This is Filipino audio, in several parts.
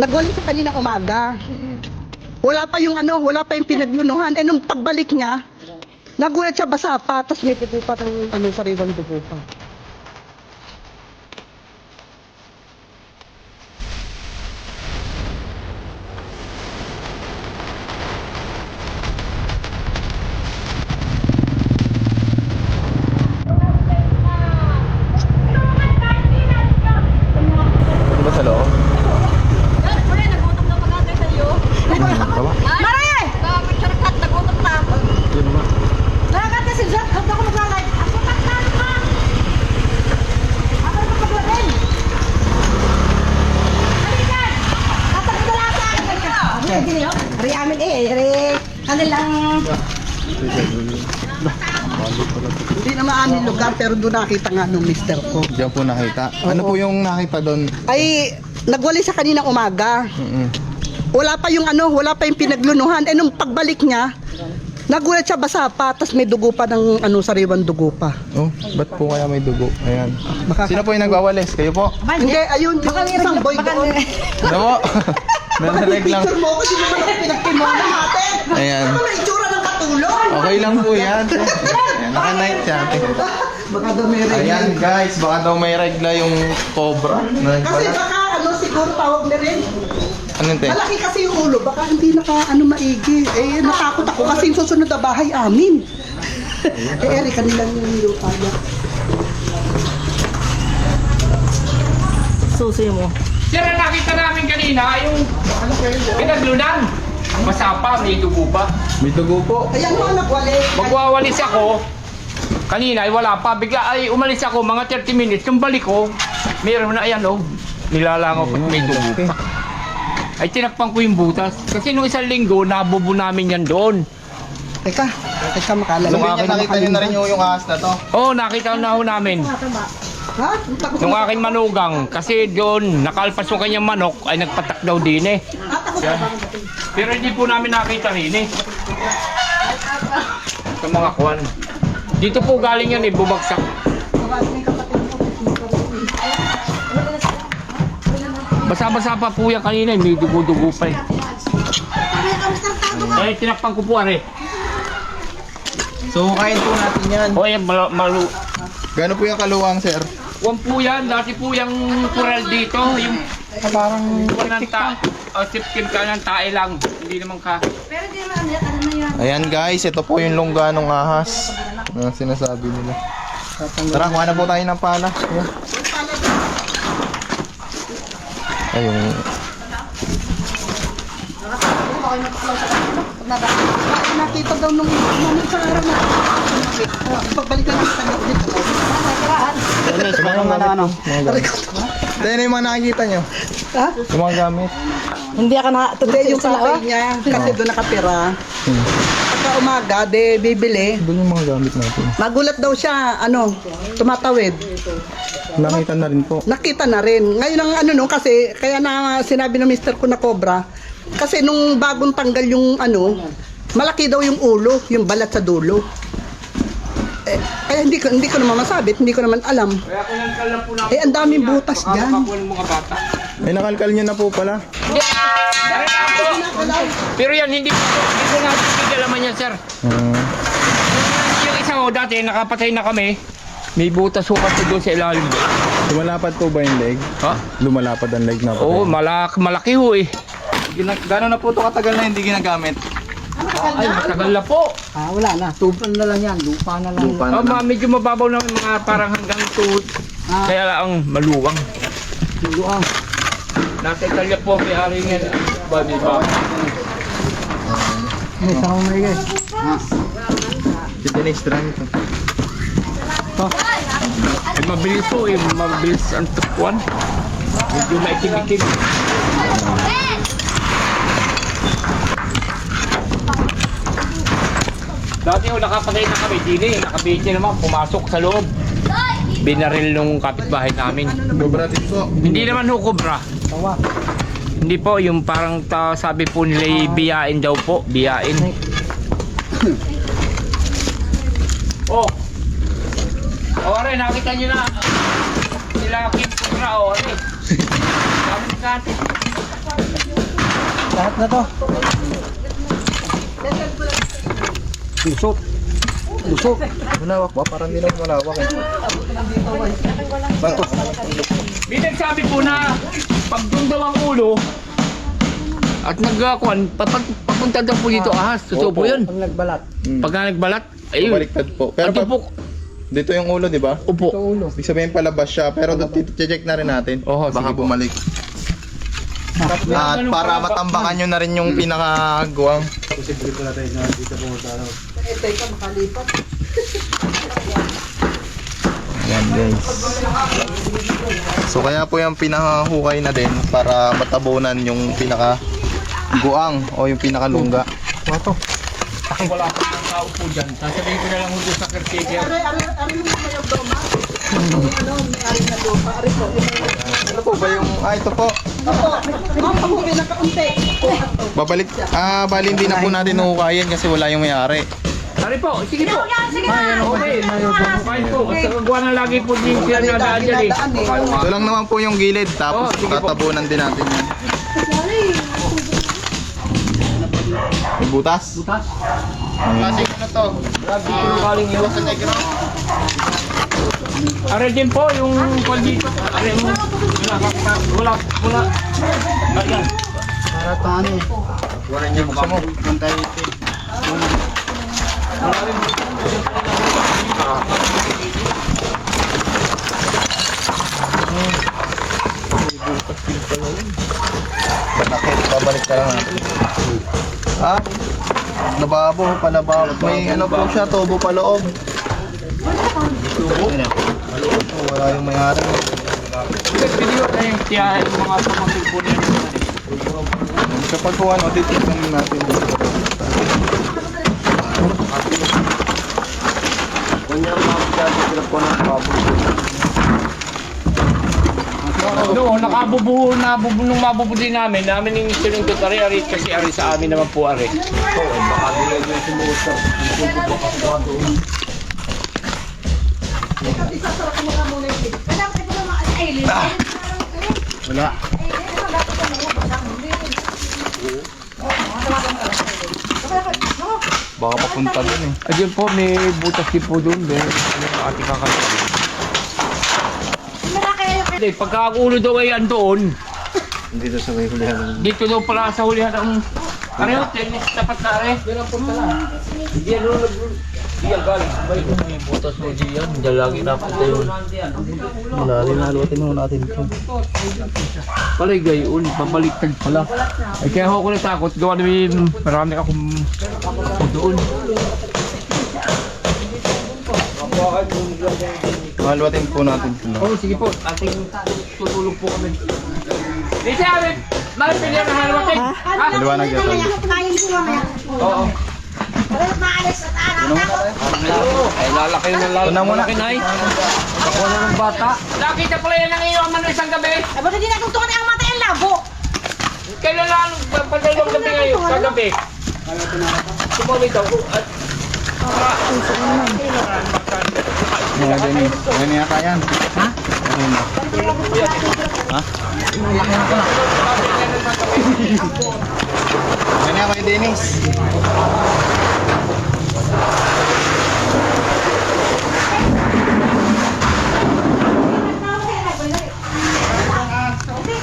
Nagwali sa kanina umaga. Wala pa yung wala pa yung pinaglunuhan. Eh nung pagbalik niya, nagulat siya basa pa, tapos may dugo pa ng sariwang dugo pa. Ano ba sa loob? Hari amin kanilang hindi naman amin lugar pero doon nakita nga nung mister ko. Diyan po nakita. Ano po yung nakita doon? Ay, nagwali sa kanina umaga. Mm-mm. Wala pa yung pinaglunuhan. Eh nung pagbalik niya, nagulat siya basa pa, tapos may dugo pa ng sariwang dugo pa. Oh, ba't po kaya may dugo? Ayan. Sino po yung nagwawalis? Kayo po? Hindi, ayun, yung isang boy doon. Ano po? Nanalag lang. Picture mo ko, sino naman yung pinagpimono natin? Ayan. Ano na itsura ng katulong? Okay lang po yan. Ayan, naka-night siya. Baka daw may regla. Ayan guys, baka daw may regla yung cobra. Kasi baka siguro tawag na rin. Ano te? Malaki kasi yung ulo, baka hindi maigi. Eh, natakot ako kasi yung susunod na bahay amin. Eric, kanilang yung lupa niya. Susi mo. Sir, ang nakita namin kanina, yung pinaglunan. Masapa, may dugo pa. May dugo po. Ayan mo, nagwali. Magwawalis ako. Kanina ay wala pa. Bigla ay umalis ako mga 30 minutes. Yung balik ko, mayroon na ayan nilalangaw pa may dugo pa. Ay tinakpan ko yung butas. Kasi nung isang linggo, nabubo namin yan doon. Teka makalala. Sabi niya, nakita niyo na rin yung ahas na to. Oo, nakita na ho namin. Ha? Nung aking manugang, kasi doon, nakalpas yung kanyang manok, ay nagpatak daw din eh. Yan. Pero hindi po namin nakita rin eh. Sa mga kwan. Dito po galing yan eh, bumagsak. Basa-basa pa po yan kanina, may dugo-dugo pa eh. Ay, tinakpan ko po are. So, kain po natin yan. O yan, malu. Gano'n po yung kaluwang, sir? Huwag po yan, dati po yung kural dito, yung parang walang sipkim ka ng tae lang, hindi naman ka. Ayan guys, ito po yung lungga ng ahas na sinasabi nila. Tara, kuha na po tayo ng pala. Ayan. Ayun. Nakita daw nung sa araw na. Pagbalik na natin sa dito. Tayo na yung mga nakikita nyo. Ha? Yung mga gamit. Hindi yung tatay niya kasi doon nakatira. Pagka umaga, bibili. Doon yung mga gamit natin. Magulat daw siya, tumatawid. Nakita na rin po. Nakita na rin. Ngayon ang kasi, kaya na sinabi ng mister ko na cobra, kasi nung bagong tanggal yung malaki daw yung ulo, yung balat sa dulo. Kaya hindi ko naman masabit, hindi ko naman alam. Kaya kung lang po namin. Ang daming butas dyan. Ng mga bata. Ay, nakalkal nyo na po pala. Pero yan, hindi ko natin bigalaman yan, sir. Yung isa ko dati, nakapatay na kami. May butas ko kasi doon sa ilalim. Lumalapad po ba yung leg? Ha? Lumalapad ang leg na po. Oo, malaki ho eh. Gano'n na po ito katagal na hindi ginagamit? Ay, matagal na po. Wala na. Tupan na lang yan. Lupa na lang. Lupa na. Medyo mababaw na mga parang hanggang tuhod. Kaya lang maluwang. Luang. Nasa Italia po, may ari nga. Babi ba? Sarang na guys. Ito na extra nito. Eh, mabilis po eh. Mabilis ang tukwan. Medyo naikibikin. Dati nakapatay na kami, Gini. Nakabiti naman, pumasok sa loob. Binaril nung kapitbahay namin. Cobra din po. Hindi naman ho cobra. Hindi po, yung parang sabi po nila biyain daw po. Biyain. Oh. Ore, nakita nyo na. Sila Kim Cobra, ore. Sabi ka Lahat na to. Lusot. Lusot. Malawak ba? Parang hindi na malawak eh. Bato. Binagsabi po na pag doon daw ang ulo at nagkuhan, papunta daw po dito ahas. Totoo po yun. Pag nagbalat. Pag nagbalat, ayun. Baliktad po. Pero Ito po. dito yung ulo, di ba? Upo. Ulo. Ibig sabihin palabas siya, pero check na rin natin. Oho, Baka sige po. bumalik. At para matambakan nyo na rin yung pinakaguwang. Teka, makalipat. Yan guys. So kaya po yung pinakahukay na din para matabunan yung pinakaguang o yung pinakalungga. Wato. Wala pa ng tao po dyan. Sasabihin ko na lang doon sa caretaker. Ari mo yung mayag doma. May ari na doma. Ari po. Ano po ba yung... ito po. Opo. Opo, pinakaunti. Babalik... bali hindi na po natin hukayin kasi wala yung may-ari. Sorry po, sige po. Ayan, okay. Kain po. Kasi kagawa na lagi po din siya nadaan dyan eh. Ito lang naman po yung gilid tapos Sige po. tatabunan din natin yan. May butas? Butas. Klaseng ano to? Kaling yun. Are din po yung kwan dito. Are mo. Wala. Ayan. Para to ano eh. Wala niya buksan mo. Pantay ito. Bakit? Babalik ka lang natin. Ha? Lababo, palababo. May ano po siya, tubo pa loob. Tubo? Wala yung may-ari. Video na yung tiyahin yung mga pamangkin po niya. Kapag po ano, titignan natin dito. Noon, nung mabubuti namin yung sinundot ari kasi ari sa amin naman po ari. Wala. Baka papunta dun eh. Ayun po, may butas din po doon. Yung ating kakalimutan. Hindi, pagka ang ulo daw ay andoon, Dito sa may hulihan. dito daw pala sa hulihan ng pareho, tennis tapat na are. Yun ang punta lang. Hindi yan nung diyan galing. May butas mo diyan, diyan lagi napunta yun. Wala rin halutin mo natin ito. Palay gayon, babaliktad pala. Ay kaya ako natakot, gawa namin marami akong doon. Mahalwatin po natin ito. Oo, sige po, ating tutulog po kami. Dito amin, malapilyan na halawatin. Ha? Maliwanag yan. Oo. Ay, lalaki na lalaki. Ito na muna. Kinay. Ako na ng bata. Nakita pala yan ang iyong man isang gabi. Ay, bakit di natutukan ang mata yung labo? Kailan lang, padalawang gabi ngayon, kagabi. Sumawit ako at Ganyan yata yan. Ha? Ha? Ganyan kay Dennis.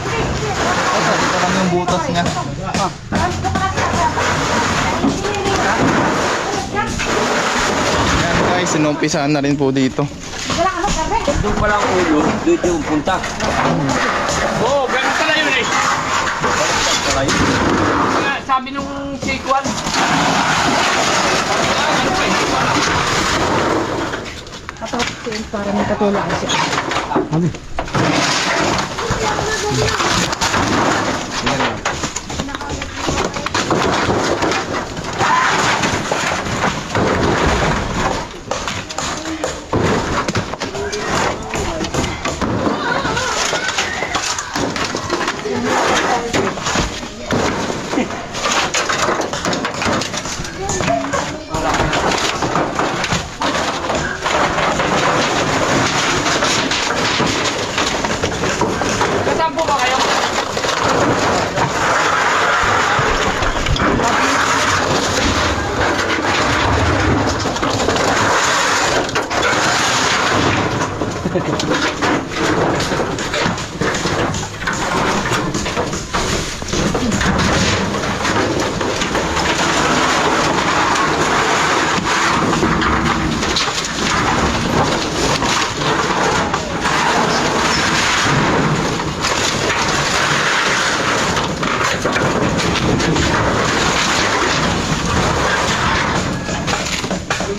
Ito lang yung butas niya. Yan guys, sinumpisahan na rin po dito. doon pala ang ulo, doon yung punta. Oo, ganun pala yun eh. Sabi nung Sikwan. Para may katulong siya. Kasaan po ba kayo?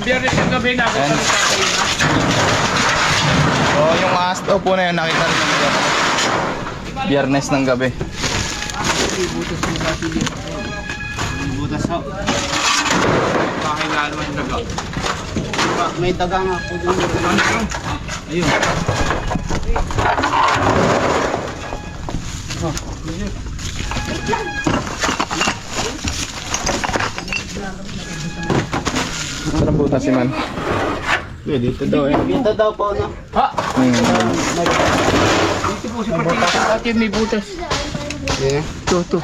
Biyernes ng gabi na ako Ayan. sa tatay na. So, yung asto po na yun, nakita rin naman. Biyernes ng gabi. Butas ho. Kakailan mo yung daga. May daga nga po dun. Ayun. Sarap butas si man. Dito daw eh. Dito daw po na. Ha? Hmm. Dito po si Pati. Pati may butas. Yeah. Ito.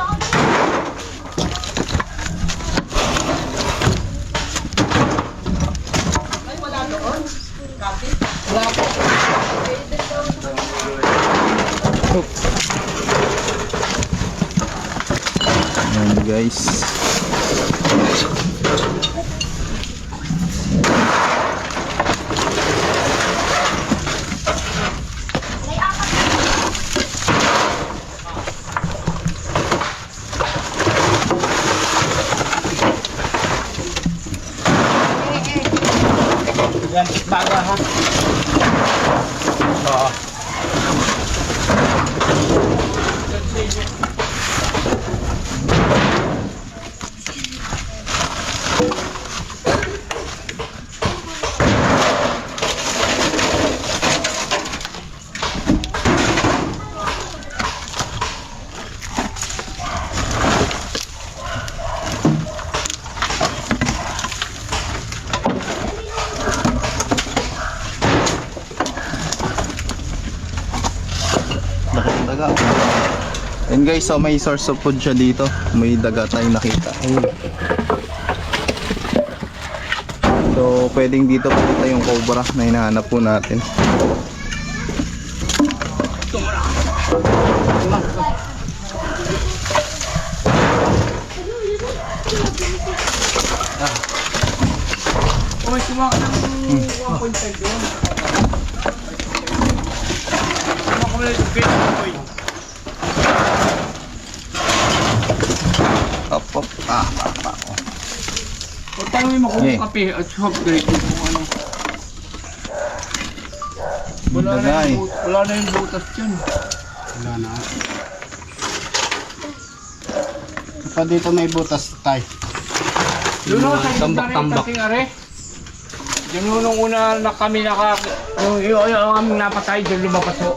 Ayan guys. Yan, baga ha. Oo. Daga. And guys, so may source of food siya dito. May daga tayong nakita. So, pwedeng dito pakita yung cobra na hinahanap po natin. Oh, may kumain ng 1.5 doon. Kumain ng pito. Up, up. Ah. O tanongin mo kung Yeah. kape at soft drink kung ano. Wala na Dagay. wala na yung butas dyan. Wala na. Pa dito may butas tayo. Doon ako sa Tambak-tambak. kasing are. Doon nung una na kami yung aming napatay, doon lumapas ho.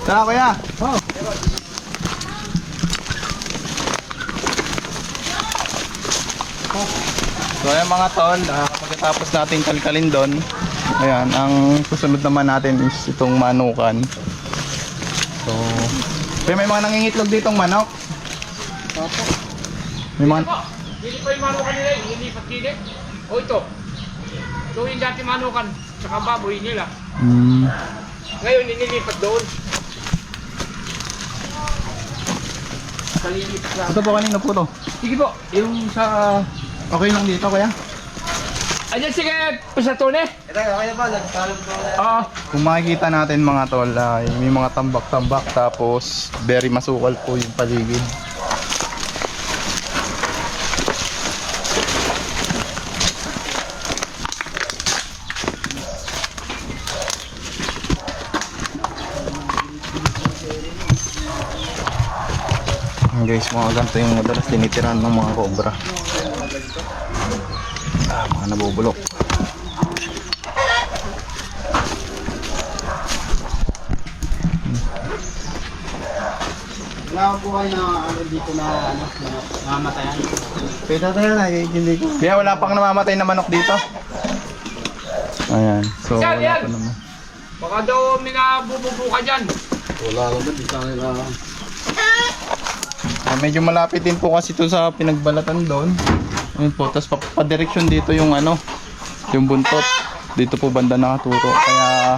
Tara kuya! So ayan mga tol, pagkatapos natin kalkalin doon, ayan, ang susunod naman natin is itong manukan. So, may mga nangingitlog ditong manok. May mga... Hindi pa yung manukan nila, hindi patkilik. O ito. So yung dati manukan, saka baboy nila. Ngayon inilipat doon. Palilipat lang. Ito po kanino po to? Sige po, yung sa... Okay lang dito kuya? Ayan sige, Pusatone. Ito, okay na ba? Nagtalog ko. Oo. Kung makikita natin mga tol, ay may mga tambak-tambak tapos very masukal po yung paligid. Ayan guys, mga ganito yung madalas tinitirahan ng mga cobra. Mga nabubulok. Wala po kayo na ano dito na ano, namamatayan. Pwede tayo na, hindi ko. Kaya wala pang namamatay na manok dito. Ayan, so Sir, wala yan. pa naman. Baka daw may nabububu ka dyan. Wala naman, di tayo na. Medyo malapit din po kasi ito sa pinagbalatan doon. Ayun po, tapos papadireksyon dito yung ano, yung buntot. Dito po banda nakaturo. Kaya,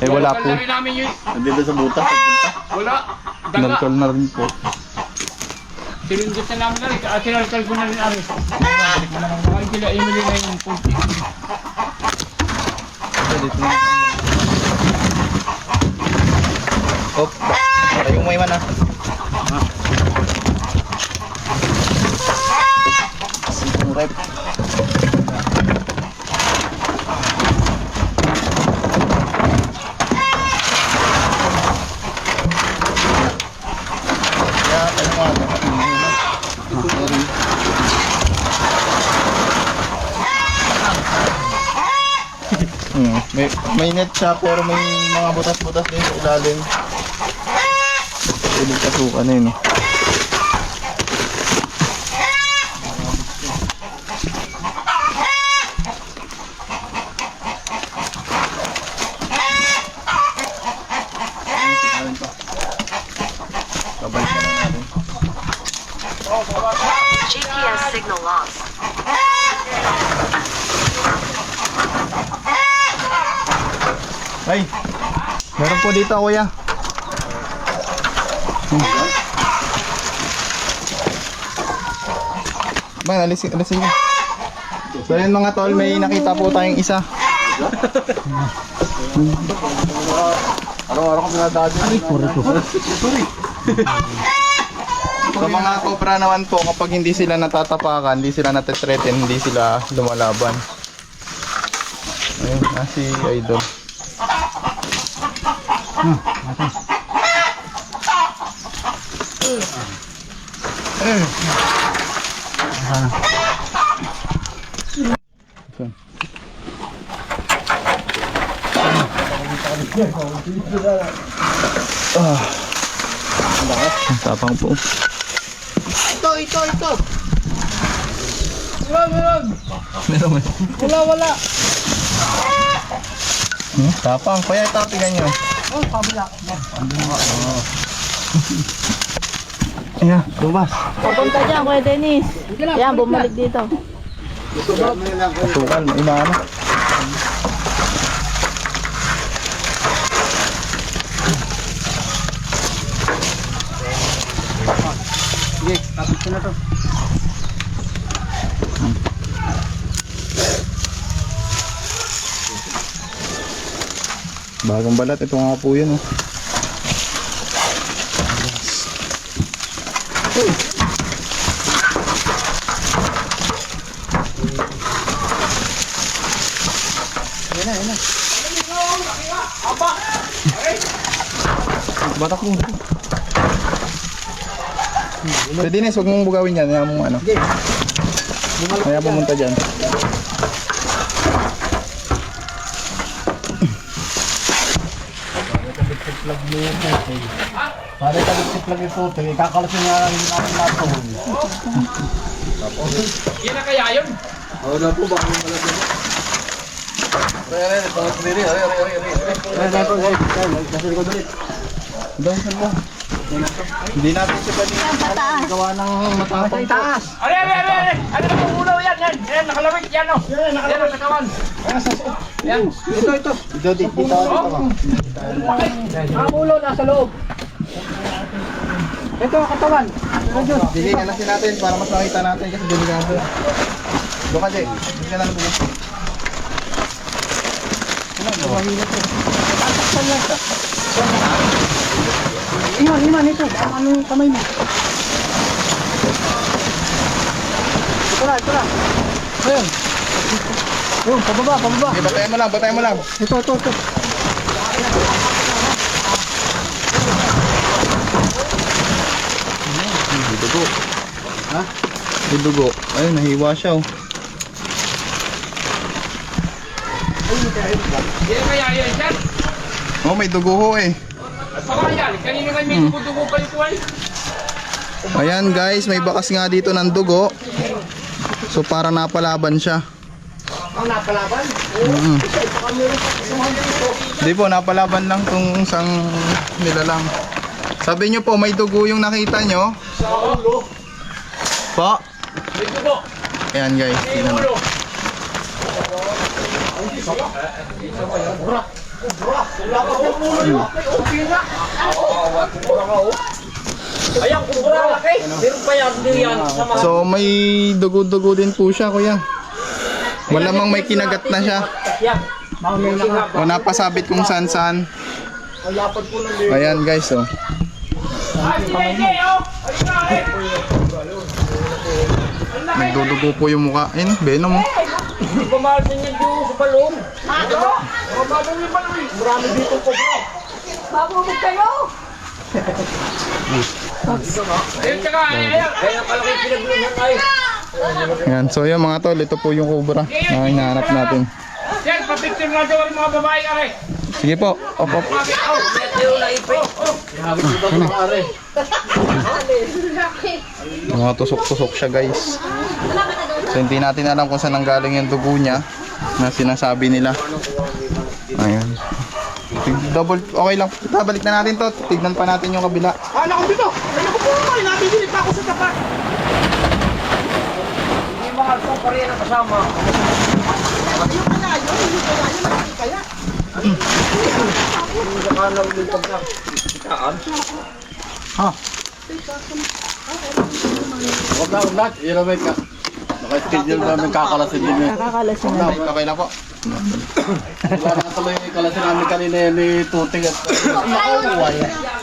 wala po. Wala rin namin yun. Nandito sa butas. Wala. Daga. Nalkol na rin po. Sinundot na namin na rin. Sinalkal ko na rin namin. Baka kila Emily na yung punti. Dito na. Hop, para yung may man ah. rep. Kaya, ano nga ba? Sorry. May net siya pero may mga butas-butas din sa ilalim. Pwedeng pasukan na yun. Babalikan na natin. GPS signal lost. Ay! Meron po dito kuya. Ba, alisin ko. So yun mga tol, may nakita po tayong isa. Araw-araw kami nadaan. Sa mga cobra naman po, kapag hindi sila natatapakan, hindi sila natitreten, hindi sila lumalaban. Ayun, si Idol. Ang tapang po. Ito. Meron. Wala. Tapang. Kaya ito, tingnan nyo. Oh, kabila. Ayan, lubas. Papunta dyan, Kuya Dennis. Yan, bumalik dito. Tukan, inaano. Sige, tapos ko na to. Bagong balat, ito nga po yun. Oh. Ayan na. Batak mo. Pwede Nes, huwag mong bugawin yan. Kaya mong ano. Kaya pumunta dyan. Para tagit lang ito. Ikakalas niya yung namin nato. Yan na kaya yun. Wala po ba? Dasal ko doon. Hindi natin siya pa gawa ng matapang. Taas! Are! Ano na pong ulo yan? Yan, nakalawit yan o. Yan ang nakawan. Yan. Ito. Dito. Ang ulo nasa loob. Ito, katawan. Sige, kalasin natin para mas makita natin kasi delikado. Doon ka, Jay. Hindi ka lang bukas. Iman, ito. Ano yung kamay mo? Ito na. Ayun. Ayun, pababa. Okay, batayan mo lang. Ito. May dugo. Ha? May dugo. Ayun, nahiwa siya oh. Yan kaya yun, sir. Oh, may dugo ho eh. Baka yan. Kanina nga may dugo kayo po ay. Ayan guys, may bakas nga dito ng dugo. So para napalaban siya. Ang napalaban? Hindi po, napalaban lang tong isang nilalang. Sabi nyo po, may dugo yung nakita nyo. Sa ulo. Po. May dugo. Ayan guys, May tingnan ulo. Ayan, kubura laki. Meron pa yan, hindi yan. So may dugo-dugo din po siya kuya. Malamang may kinagat na siya. Yan. O napasabit kung saan. Ayan guys oh. Ay, sige, oh. Ay, Nagdudugo po yung mukha. Ayun, venom mo. Hindi ko mahal din yung Diyos sa balong. Marami dito ko bro. Babubog kayo! Ayun, tsaka, ayan. Kaya pala kayo pinagluhan ay. Ayan, so yun mga tol, ito po yung cobra na hinahanap natin. Yan, papicture nga daw ang mga babae ka rin. Sige po, op. Mga tusok-tusok siya guys. So hindi natin alam kung saan nanggaling yung dugo niya na sinasabi nila. Ayun. Double, okay lang. Balik na natin to. Tignan pa natin yung kabila. Ano ko dito? Ano ko po? Nabibili pa ako sa tapat. Hindi mahal po pa rin ang kasama. Yung kalayo, yung kalayo, malaki kaya. Ha? Huwag na. Iramay ka. Naka-schedule namin kakalasin din eh. Nakakalasin na. Okay lang po. Wala na tuloy yung kalasin namin kanina ni Tuting at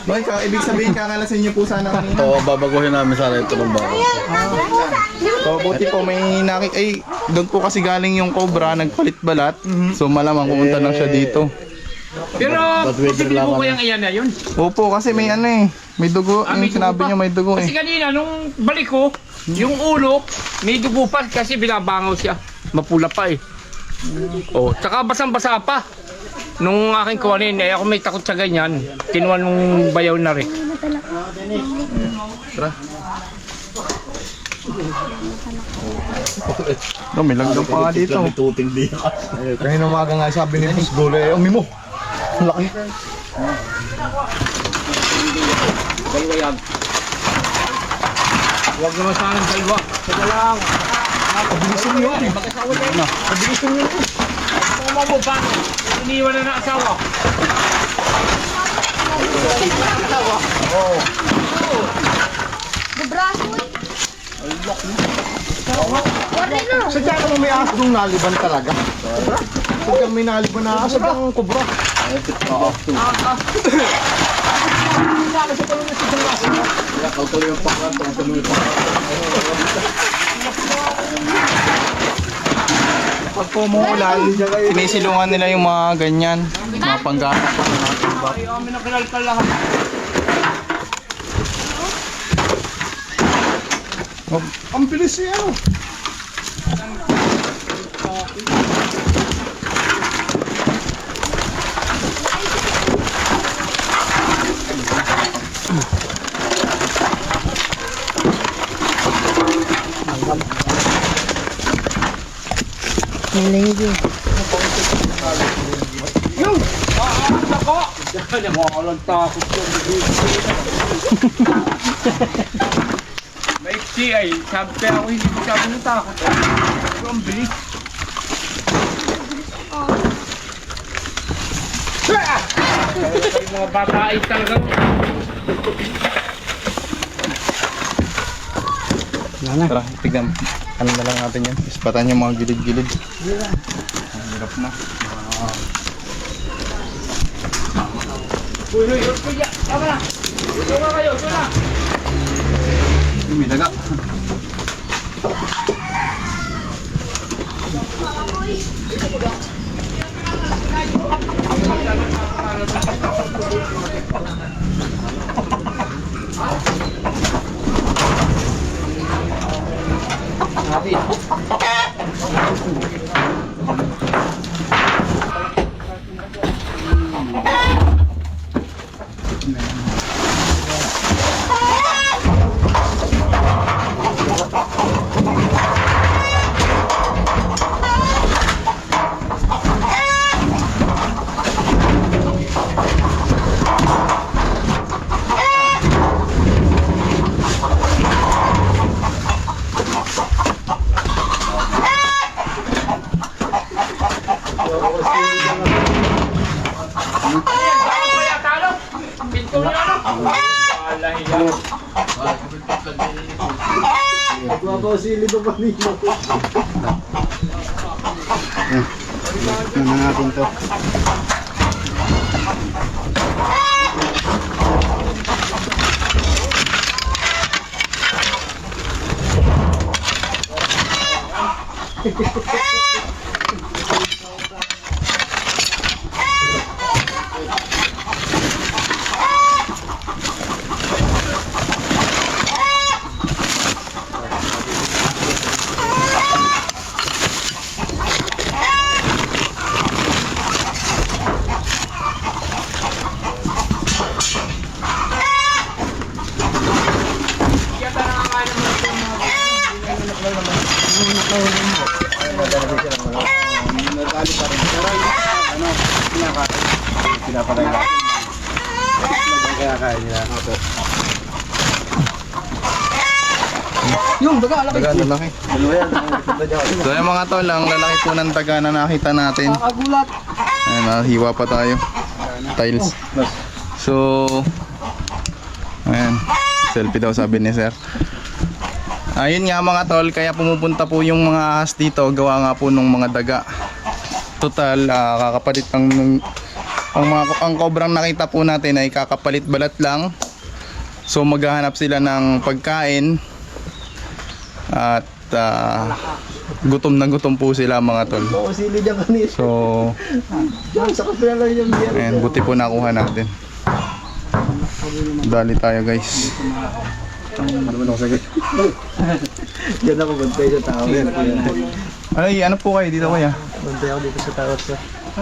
Boy, ibig sabihin kakalasin niyo po sana kanina. Oo, babaguhin namin sana ito ng bago. So buti po may doon po kasi galing yung cobra, nagpalit balat. So malamang pumunta lang siya dito. Pero, posible mo kayang iyan na yun. Opo, kasi may may dugo. Ah, may Yung sinabi dugo pa. niya may dugo Kasi kanina, nung balik ko, yung ulo, may dugo pa kasi binabangaw siya. Mapula pa eh. Oh, tsaka basang-basa pa. Nung aking kuwanin, ako may takot sa ganyan. Kinuha nung bayaw na rin. Tara. May langgam pa nga dito. Tuting di. Kanina umaga nga sabi ni Boss Gole, umi mo. Laki. Dalawa yan. Huwag naman sana ng dalawa. Sige lang. Pabilisin mo yun. Mag-asawa na yun. Pabilisin mo yun. Kung mo pa, iniwan na ng asawa. Sadya ka mo may ahas nung naliban talaga. Sadya may naliban na ahas, sadya kang kubra. Pag pumuulan, may silungan nila yung mga ganyan. Mga panggamit po ng mga tuba. Ay, amin ang kinalkal lahat. Ang bilis niya. Ako! Ano mo ako lang takot ko. Maiksi ay, sabi kaya ako hindi ko sabi ng takot. Pero ang bilis. Yung mga bata ay talagang Tara, tignan. Ano na lang natin yan. Ispatan yung mga gilid-gilid. Ang hirap na. Uy, kuya, tama na. Ito na kayo, ito na. May daga. Pinto niya ano? Alahiya. Ano natin to? Yung daga, laki. Daga, lalaki. So yung mga tol, ang lalaki po ng daga na nakita natin. Nakagulat. Ayan, hiwa pa tayo. Tiles. So, ayan. Selfie daw sabi ni sir. Ayun nga mga tol, kaya pumupunta po yung mga ahas dito. Gawa nga po ng mga daga. Total, kakapalit ang kobrang nakita po natin ay kakapalit balat lang. So maghahanap sila ng pagkain. At gutom na gutom po sila mga tol. So, ayan, buti po nakuha natin. Dali tayo guys. Diyan ako bantay sa tao. Ay, ano po kayo? Dito kaya? Bantay ako dito sa tao.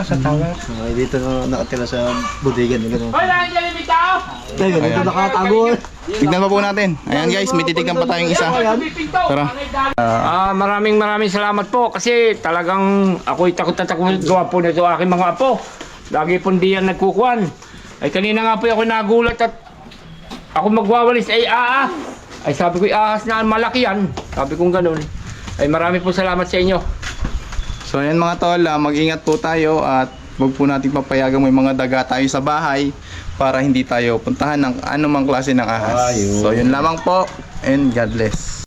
Sa tao? Okay, dito nakatira sa budigan. Hoy, nandiyan yung tao! Ganito Ayan. nakatago. Tignan pa po natin. Ayan guys, may titignan pa tayong isa. Tara. Maraming salamat po kasi talagang ako'y takot na takot gawa po nito aking mga apo. Lagi po hindi yan nagkukuhan. Ay kanina nga po ako nagulat at ako magwawalis ay ay sabi ko ahas na malaki yan. Sabi kong ganun. Ay marami po salamat sa inyo. So ayan mga tol, mag-ingat po tayo at huwag po natin papayagang may mga daga tayo sa bahay para hindi tayo puntahan ng anumang klase ng ahas. So yun lamang po and God bless.